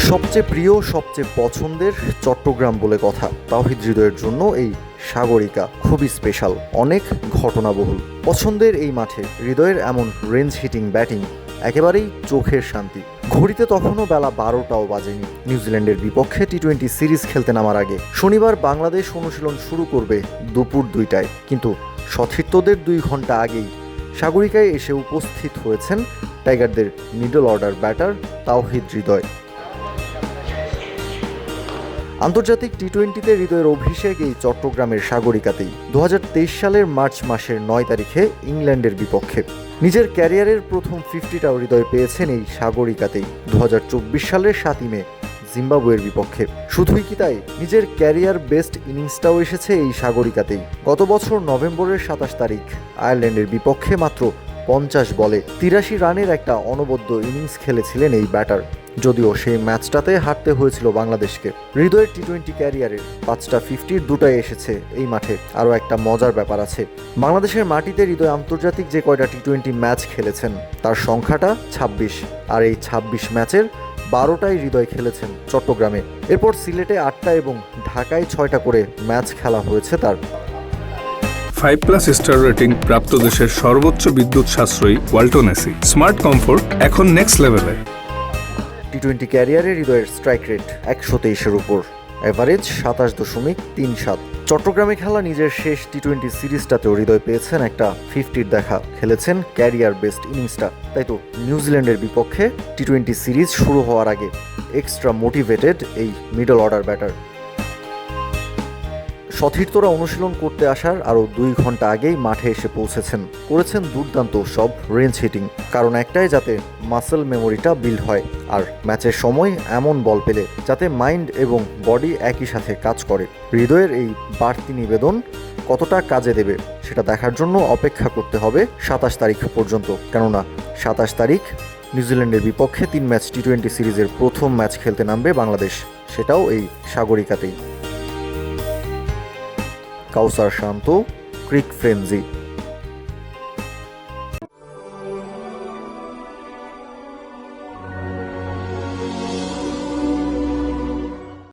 সবচেয়ে প্রিয়, সবচেয়ে পছন্দের চট্টগ্রাম বলে কথা। তাওহিদ হৃদয়ের জন্য এই সাগরিকা খুবই স্পেশাল, অনেক ঘটনাবহুল। পছন্দের এই মাঠে হৃদয়ের এমন রেঞ্জ হিটিং ব্যাটিং একেবারেই চোখের শান্তি। ঘড়িতে তখনও বেলা 12টাও বাজেনি। নিউজিল্যান্ডের বিপক্ষে টি-20 সিরিজ খেলতে নামার আগে শনিবার বাংলাদেশ অনুশীলন শুরু করবে দুপুর 2টায়, কিন্তু সতীর্থদের 2 ঘন্টা আগেই সাগরিকায় এসে উপস্থিত হয়েছেন টাইগারদের middle order batter Towhid Hridoy. আন্তর্জাতিক টি-20তে হৃদয়ের অভিষেক এই চট্টগ্রামের সাগরিকাতেই 2023 সালের মার্চ মাসের 9 তারিখে ইংল্যান্ডের বিপক্ষে। নিজের ক্যারিয়ারের প্রথম 50টাও হৃদয় পেয়েছেন এই সাগরিকাতেই 2024 সালের 7ই মে জিম্বাবুয়ের বিপক্ষে। শুধুই কি তাই, নিজের ক্যারিয়ার বেস্ট ইনিংসটাও এসেছে এই সাগরিকাতেই। গত বছর নভেম্বরের 27 তারিখ আয়ারল্যান্ডের বিপক্ষে মাত্র 50 বলে 83 রানের একটা অনবদ্য ইনিংস খেলেছিলেন এই ব্যাটার। যদিও সেই ম্যাচটাতে হারতে হয়েছিল বাংলাদেশকে। হৃদয়ের টি-20 ক্যারিয়ারের 5টা 50-র 2টাই এসেছে এই মাঠে। আরও একটা মজার ব্যাপার আছে, বাংলাদেশের মাটিতে হৃদয় আন্তর্জাতিক যে কয়টা টি-20 ম্যাচ খেলেছেন তার সংখ্যাটা 26, আর এই 26 ম্যাচের 12টাই হৃদয় খেলেছেন চট্টগ্রামে। এরপর সিলেটে 8টা এবং ঢাকায় 6টা করে ম্যাচ খেলা হয়েছে তার। 5+ স্টার রেটিং প্রাপ্ত দেশের সর্বোচ্চ বিদ্যুৎ সাশ্রয়ী ওয়ালটন এসি। স্মার্ট কমফোর্ট এখন নেক্সট লেভেলে। টি-20 ক্যারিয়ারে হৃদয়ের স্ট্রাইক রেট 123-এর উপর, এভারেজ 27.37। চট্টগ্রামে খেলা নিজের শেষ টি-20 সিরিজটাতেও হৃদয় পেয়েছেন একটা 50-র দেখা, খেলেছেন ক্যারিয়ার বেস্ট ইনিংসটা। তাই তো নিউজিল্যান্ডের বিপক্ষে টি-20 সিরিজ শুরু হওয়ার আগে এক্সট্রা মোটিভেটেড এই মিডল অর্ডার ব্যাটার। সতীর্থরা অনুশীলন করতে আসার আরও 2 ঘন্টা আগেই মাঠে এসে পৌঁছেছেন, করেছেন দুর্দান্ত সব রেঞ্জ হিটিং। কারণ একটাই, যাতে মাসেল মেমোরিটা বিল্ড হয়, আর ম্যাচের সময় এমন বল পেলে যাতে মাইন্ড এবং বডি একই সাথে কাজ করে। হৃদয়ের এই বাড়তি নিবেদন কতটা কাজে দেবে সেটা দেখার জন্য অপেক্ষা করতে হবে 27 তারিখ পর্যন্ত। কেননা 27 তারিখ নিউজিল্যান্ডের বিপক্ষে 3 ম্যাচ টি-20 সিরিজের প্রথম ম্যাচ খেলতে নামবে বাংলাদেশ, সেটাও এই সাগরিকাতেই। কাউসার শান্ত, ক্রিক ফ্রেঞ্জি।